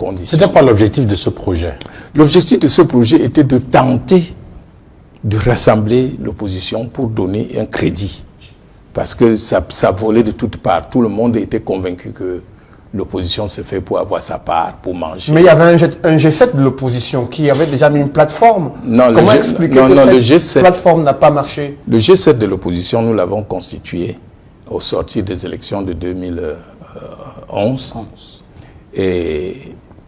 conditions. C'était quoi l'objectif de ce projet? L'objectif de ce projet était de tenter de rassembler l'opposition pour donner un crédit. Parce que ça volait de toutes parts. Tout le monde était convaincu que l'opposition se fait pour avoir sa part, pour manger. Mais il y avait un G7 de l'opposition qui avait déjà mis une plateforme. Non, comment expliquer que cette plateforme n'a pas marché? Le G7 de l'opposition, nous l'avons constitué au sortir des élections de 2011. Et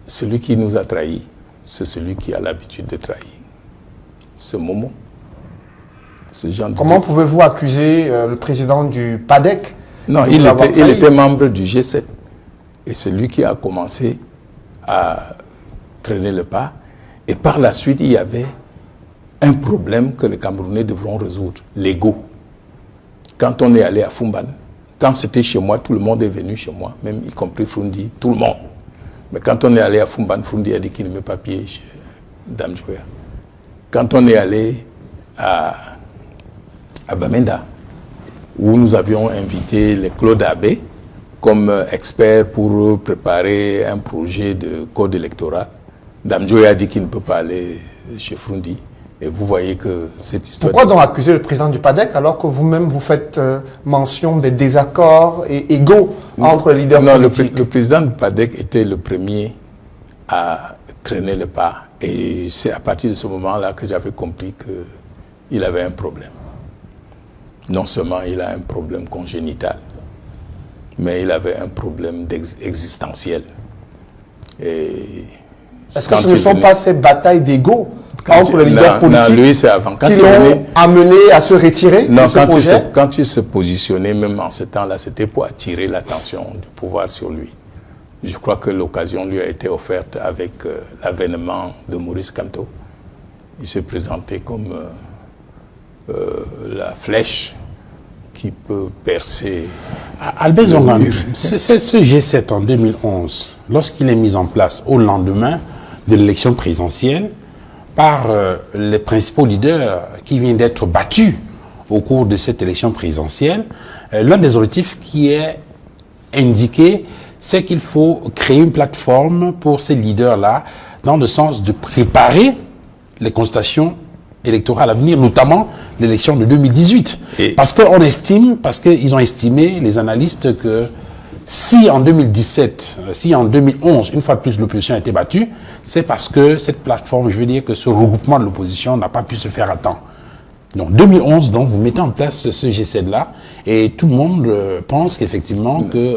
celui qui nous a trahis, c'est celui qui a l'habitude de trahir. C'est Momo. Comment pouvez-vous accuser le président du PADEC? Non, il était membre du G7. Et c'est lui qui a commencé à traîner le pas. Et par la suite, il y avait un problème que les Camerounais devront résoudre, l'ego. Quand on est allé à Fumban, quand c'était chez moi, tout le monde est venu chez moi, même y compris Frundi, tout le monde. Mais quand on est allé à Fumban, Frundi a dit qu'il ne met pas pied chez Dame Joya. Quand on est allé à Bamenda, où nous avions invité les Claude Abbé comme experts pour préparer un projet de code électoral, Dame Joya a dit qu'il ne peut pas aller chez Frundi. Et vous voyez que cette histoire... Pourquoi donc accuser le président du PADEC alors que vous-même vous faites mention des désaccords et égaux entre les leaders politiques? Le président du PADEC était le premier à traîner le pas. Et c'est à partir de ce moment-là que j'avais compris qu'il avait un problème. Non seulement il a un problème congénital, mais il avait un problème existentiel. Est-ce que ce ne sont pas ces batailles d'ego entre les leaders politiques qui l'ont amené à se retirer de ce projet? Quand il se positionnait, même en ce temps-là, c'était pour attirer l'attention du pouvoir sur lui. Je crois que l'occasion lui a été offerte avec l'avènement de Maurice Kamto. Il s'est présenté comme la flèche qui peut percer. Albert Zongan, c'est ce G7 en 2011, lorsqu'il est mis en place au lendemain de l'élection présidentielle, par les principaux leaders qui viennent d'être battus au cours de cette élection présidentielle, l'un des objectifs qui est indiqué, c'est qu'il faut créer une plateforme pour ces leaders-là, dans le sens de préparer les consultations électorales à venir, notamment l'élection de 2018. Parce qu'ils ont estimé, les analystes, que si en 2017, si en 2011, une fois de plus l'opposition a été battue, c'est parce que cette plateforme, je veux dire que ce regroupement de l'opposition n'a pas pu se faire à temps. Donc 2011, donc, vous mettez en place ce G7-là et tout le monde pense qu'effectivement que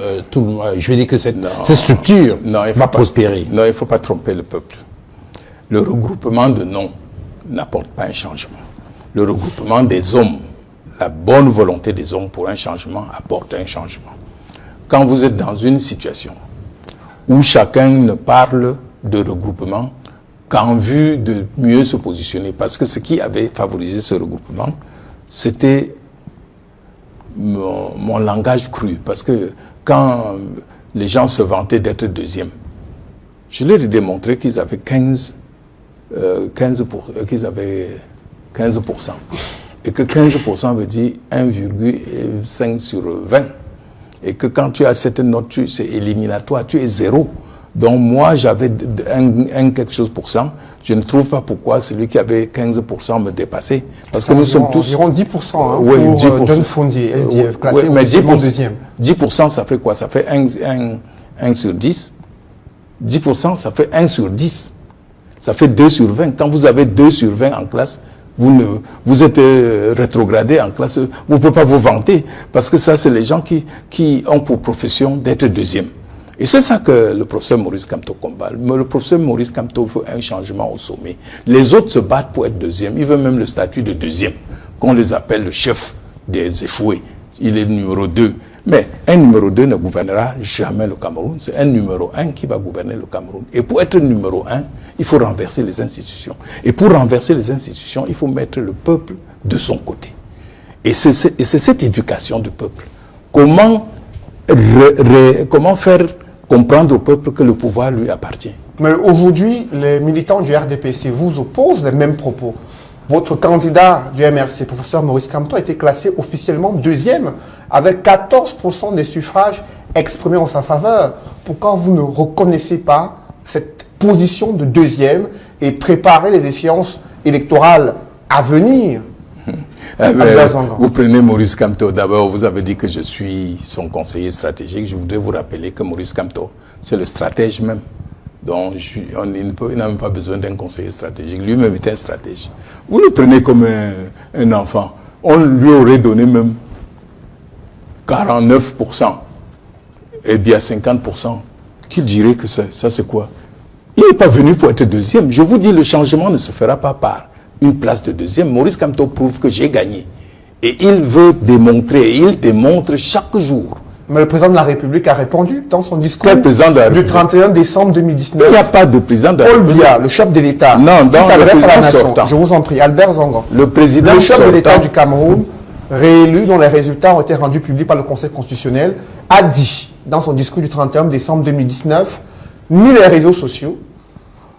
je veux dire que cette structure va prospérer. Non, il ne faut pas tromper le peuple. Le regroupement de noms n'apporte pas un changement. Le regroupement des hommes, la bonne volonté des hommes pour un changement apporte un changement. Quand vous êtes dans une situation où chacun ne parle de regroupement qu'en vue de mieux se positionner, parce que ce qui avait favorisé ce regroupement, c'était mon langage cru, parce que quand les gens se vantaient d'être deuxième, je leur ai démontré qu'ils avaient 15%, et que 15% veut dire 1,5 sur 20. Et que quand tu as cette note, c'est éliminatoire, tu es zéro. Donc moi, j'avais quelque chose pour cent. Je ne trouve pas pourquoi celui qui avait 15% me dépassait. Parce que nous sommes tous... Environ 10% hein, oui, pour John Fondi, SDF, classé mais 10%, deuxième. 10%, ça fait quoi? Ça fait 1 sur 10. 10%, ça fait 1 sur 10. Ça fait 2 sur 20. Quand vous avez 2 sur 20 en classe, vous êtes rétrogradé en classe, vous ne pouvez pas vous vanter, parce que ça, c'est les gens qui ont pour profession d'être deuxième. Et c'est ça que le professeur Maurice Kamto combat. Le professeur Maurice Kamto veut un changement au sommet. Les autres se battent pour être deuxième. Il veut même le statut de deuxième, qu'on les appelle le chef des échoués. Il est numéro 2. Mais un numéro 2 ne gouvernera jamais le Cameroun. C'est un numéro 1 qui va gouverner le Cameroun. Et pour être numéro 1, il faut renverser les institutions. Et pour renverser les institutions, il faut mettre le peuple de son côté. Et c'est cette éducation du peuple. Comment faire comprendre au peuple que le pouvoir lui appartient? Mais aujourd'hui, les militants du RDPC vous opposent les mêmes propos. Votre candidat du MRC, professeur Maurice Kamto, a été classé officiellement deuxième avec 14% des suffrages exprimés en sa faveur. Pourquoi vous ne reconnaissez pas cette position de deuxième et préparer les échéances électorales à venir? Vous prenez Maurice Kamto. D'abord, vous avez dit que je suis son conseiller stratégique. Je voudrais vous rappeler que Maurice Kamto, c'est le stratège même. Donc, il n'a même pas besoin d'un conseiller stratégique. Lui-même est un stratège. Vous le prenez comme un enfant. On lui aurait donné même 49%. Et bien 50%. Qu'il dirait que ça c'est quoi? Il n'est pas venu pour être deuxième. Je vous dis, le changement ne se fera pas par une place de deuxième. Maurice Kamto prouve que j'ai gagné. Et il veut démontrer, et il démontre chaque jour. Mais le président de la République a répondu dans son discours du 31 décembre 2019. Il n'y a pas de président de la République. Paul Biya, le chef de l'État, non, dans le président sortant. Je vous en prie, Albert Zongo. Le président le chef de l'État du Cameroun, réélu, dont les résultats ont été rendus publics par le Conseil constitutionnel, a dit dans son discours du 31 décembre 2019, ni les réseaux sociaux,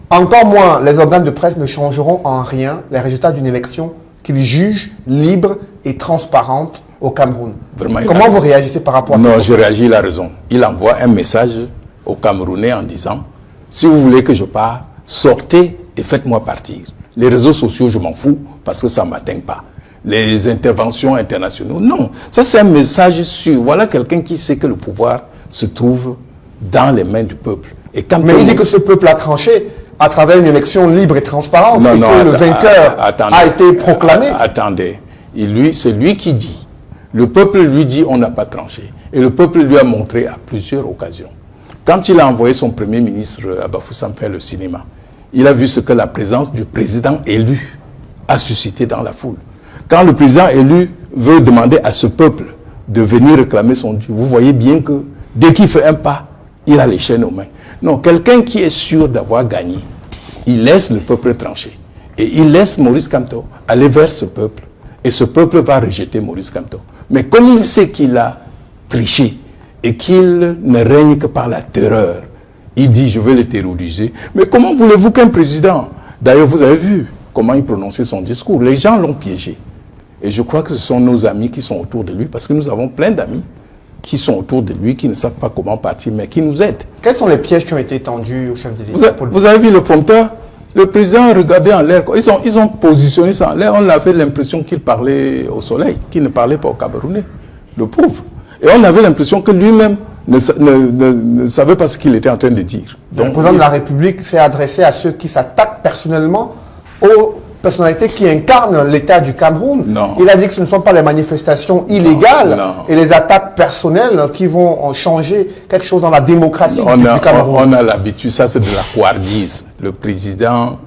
encore moins les organes de presse ne changeront en rien les résultats d'une élection qu'ils jugent libre et transparente au Cameroun. Vraiment, comment vous réagissez par rapport à ça? Non, je réagis, il a raison. Il envoie un message aux Camerounais en disant, si vous voulez que je parte, sortez et faites-moi partir. Les réseaux sociaux, je m'en fous parce que ça ne m'atteint pas. Les interventions internationales, non. Ça, c'est un message sûr. Voilà quelqu'un qui sait que le pouvoir se trouve dans les mains du peuple. Et quand mais il dit que ce peuple a tranché à travers une élection libre et transparente, et que le vainqueur a été proclamé. Attendez, c'est lui qui dit. Le peuple lui dit on n'a pas tranché. Et le peuple lui a montré à plusieurs occasions. Quand il a envoyé son premier ministre à Bafoussam faire le cinéma, il a vu ce que la présence du président élu a suscité dans la foule. Quand le président élu veut demander à ce peuple de venir réclamer son dû, vous voyez bien que dès qu'il fait un pas, il a les chaînes aux mains. Non, quelqu'un qui est sûr d'avoir gagné, il laisse le peuple trancher. Et il laisse Maurice Kamto aller vers ce peuple. Et ce peuple va rejeter Maurice Kamto. Mais comme il sait qu'il a triché et qu'il ne règne que par la terreur, il dit, je vais le terroriser. Mais comment voulez-vous qu'un président... D'ailleurs, vous avez vu comment il prononçait son discours. Les gens l'ont piégé. Et je crois que ce sont nos amis qui sont autour de lui, parce que nous avons plein d'amis qui sont autour de lui, qui ne savent pas comment partir, mais qui nous aident. Quels sont les pièges qui ont été tendus au chef de l'État? Vous avez vu le prompteur? Le président regardait en l'air. Ils ont positionné ça en l'air. On avait l'impression qu'il parlait au soleil, qu'il ne parlait pas au Camerounais, le pauvre. Et on avait l'impression que lui-même ne savait pas ce qu'il était en train de dire. Donc, le président de la République s'est adressé à ceux qui s'attaquent personnellement aux personnalités qui incarnent l'État du Cameroun. Non. Il a dit que ce ne sont pas les manifestations illégales et les attaques personnelles qui vont changer quelque chose dans la démocratie du Cameroun. On a l'habitude, ça c'est de la couardise. Le président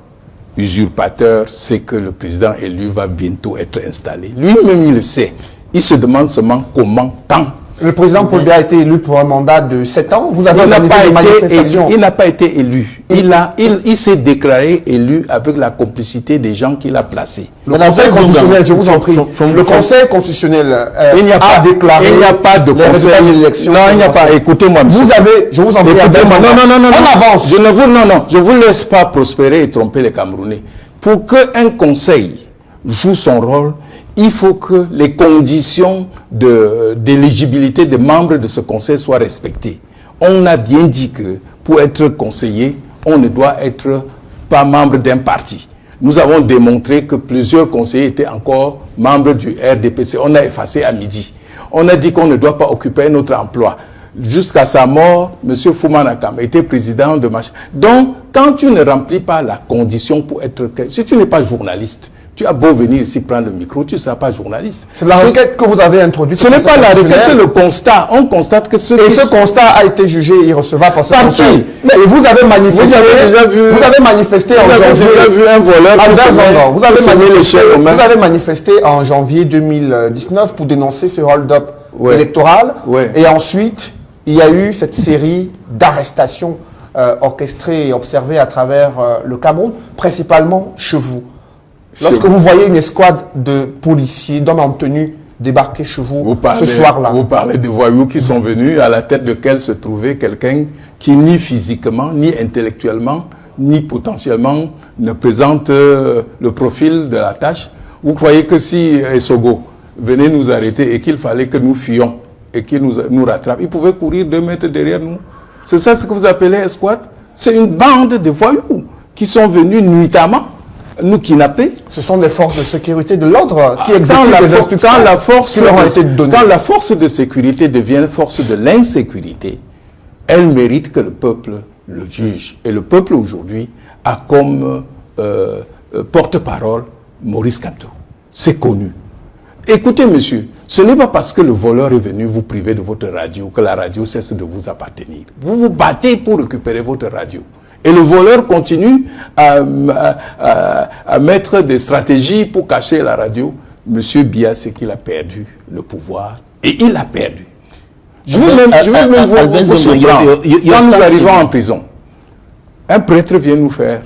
usurpateur sait que le président élu va bientôt être installé. Lui-même il le sait. Il se demande seulement comment, quand. Le président Paul Biya a été élu pour un mandat de 7 ans. Vous avez organisé des manifestations. Il n'a pas été élu. Il s'est déclaré élu avec la complicité des gens qu'il a placés. Le Conseil constitutionnel, je vous en prie, le Conseil constitutionnel a déclaré il n'y a pas de les résultats de l'élection. Non, il n'y a pas. Écoutez-moi, monsieur. Vous avez, je vous en prie, non, on avance. Je ne vous laisse pas prospérer et tromper les Camerounais. Pour qu'un conseil joue son rôle, il faut que les conditions d'éligibilité des membres de ce conseil soient respectées. On a bien dit que pour être conseiller, on ne doit être pas membre d'un parti. Nous avons démontré que plusieurs conseillers étaient encore membres du RDPC. On a effacé à midi. On a dit qu'on ne doit pas occuper un autre emploi. Jusqu'à sa mort, M. Foumanakam était président de Mach. Donc, quand tu ne remplis pas la condition pour être... Si tu n'es pas journaliste, tu as beau venir ici prendre le micro, tu ne seras pas journaliste. C'est la requête que vous avez introduite. Ce n'est pas la requête, c'est le constat. On constate que ce... Et ce constat a été jugé irrecevable par ce conseil. Mais vous avez manifesté... Vous avez manifesté en janvier... Vous avez vu un voleur... Vous avez manifesté en janvier 2019 pour dénoncer ce hold-up électoral. Et ensuite, il y a eu cette série d'arrestations orchestrées et observées à travers le Cameroun, principalement chez vous. Lorsque vous voyez une escouade de policiers, d'hommes en tenue débarquer chez vous ce soir-là. Vous parlez de voyous qui sont venus, à la tête desquels se trouvait quelqu'un qui ni physiquement, ni intellectuellement, ni potentiellement ne présente le profil de la tâche. Vous croyez que si Essogo venait nous arrêter et qu'il fallait que nous fuyions et qu'il nous rattrape, il pouvait courir 2 mètres derrière nous? C'est ça ce que vous appelez escouade? C'est une bande de voyous qui sont venus nuitamment nous kidnapper. Ce sont des forces de sécurité de l'ordre qui exécutent les instructions quand la force de sécurité devient force de l'insécurité, elle mérite que le peuple le juge. Et le peuple aujourd'hui a comme porte-parole Maurice Kamto. C'est connu. Écoutez, monsieur, ce n'est pas parce que le voleur est venu vous priver de votre radio que la radio cesse de vous appartenir. Vous vous battez pour récupérer votre radio. Et le voleur continue à mettre des stratégies pour cacher la radio. Monsieur Biya, c'est qu'il a perdu le pouvoir. Et il a perdu. Je veux même vous surprendre. Quand nous arrivons en prison, un prêtre vient nous faire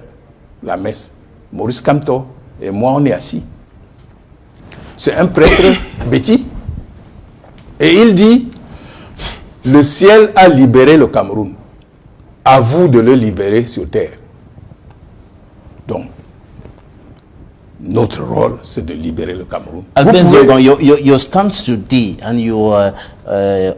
la messe. Maurice Kamto et moi, on est assis. C'est un prêtre Betty. Et il dit, le ciel a libéré le Cameroun. À vous de le libérer sur terre. Donc, notre rôle, c'est de libérer le Cameroun. Albert Zergon, your stance today and your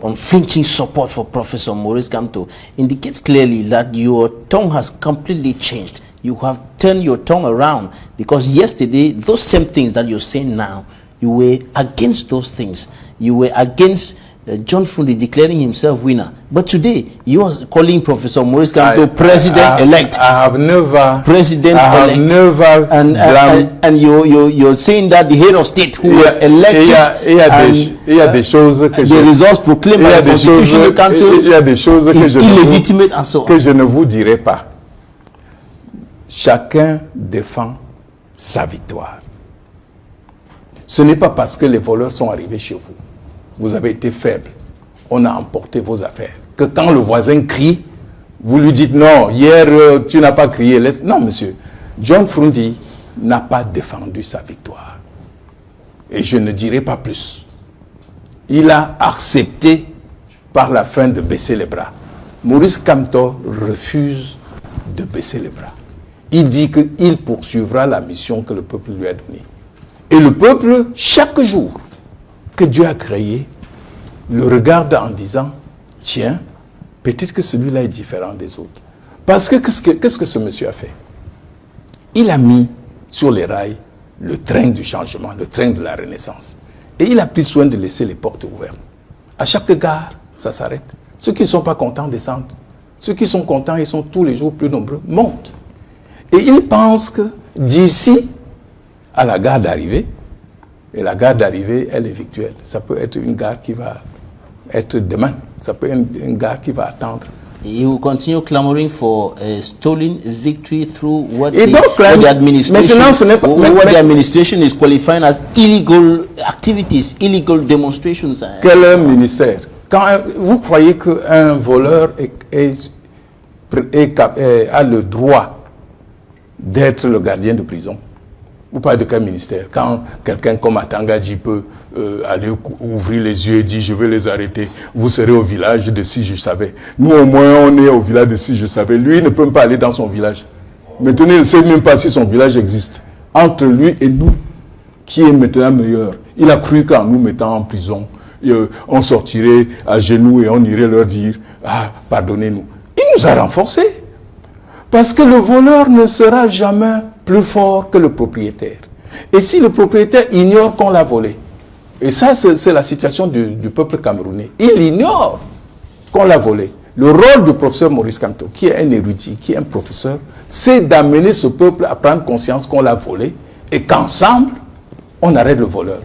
unflinching support for Professor Maurice Kamto indicates clearly that your tongue has completely changed. You have turned your tongue around, because yesterday, those same things that you're saying now, you were against those things. You were against John Frundi declaring himself winner. But today, you are calling Professor Maurice Kamto president-elect. I have never... President-elect. And you're saying that the head of state who was elected... Il y a des choses que the results proclaimed by the Constitutional Council is illegitimate and so on. Que je ne vous dirai pas. Chacun défend sa victoire. Ce n'est pas parce que les voleurs sont arrivés chez vous. Vous avez été faible. On a emporté vos affaires. Que quand le voisin crie, vous lui dites non, hier tu n'as pas crié. Non, monsieur. John Frundi n'a pas défendu sa victoire. Et je ne dirai pas plus. Il a accepté par la fin de baisser les bras. Maurice Kamto refuse de baisser les bras. Il dit qu'il poursuivra la mission que le peuple lui a donnée. Et le peuple, chaque jour que Dieu a créé, le regarde en disant, tiens, peut-être que celui-là est différent des autres. Parce que qu'est-ce que ce monsieur a fait? Il a mis sur les rails le train du changement, le train de la renaissance. Et il a pris soin de laisser les portes ouvertes. À chaque gare, ça s'arrête. Ceux qui ne sont pas contents descendent. Ceux qui sont contents, ils sont tous les jours plus nombreux, montent. Et il pense que d'ici à la gare d'arrivée, et la gare d'arrivée, elle est virtuelle. Ça peut être une gare qui va être demain. Ça peut être une gare qui va attendre. You will continue clamoring for a stolen victory through what the administration is qualifying as illegal activities, illegal demonstrations. Quel ministère? Quand vous croyez qu'un voleur a le droit d'être le gardien de prison? Vous parlez de quel ministère? Quand quelqu'un comme Atangadji peut aller ouvrir les yeux et dire je vais les arrêter, vous serez au village de Si Je Savais. Nous au moins on est au village de Si Je Savais. Lui il ne peut pas aller dans son village. Maintenant il ne sait même pas si son village existe. Entre lui et nous, qui est maintenant meilleur? Il a cru qu'en nous mettant en prison, on sortirait à genoux et on irait leur dire ah pardonnez-nous. Il nous a renforcés. Parce que le voleur ne sera jamais plus fort que le propriétaire. Et si le propriétaire ignore qu'on l'a volé, et ça c'est la situation du peuple camerounais, il ignore qu'on l'a volé. Le rôle du professeur Maurice Kamto, qui est un érudit, qui est un professeur, c'est d'amener ce peuple à prendre conscience qu'on l'a volé et qu'ensemble, on arrête le voleur.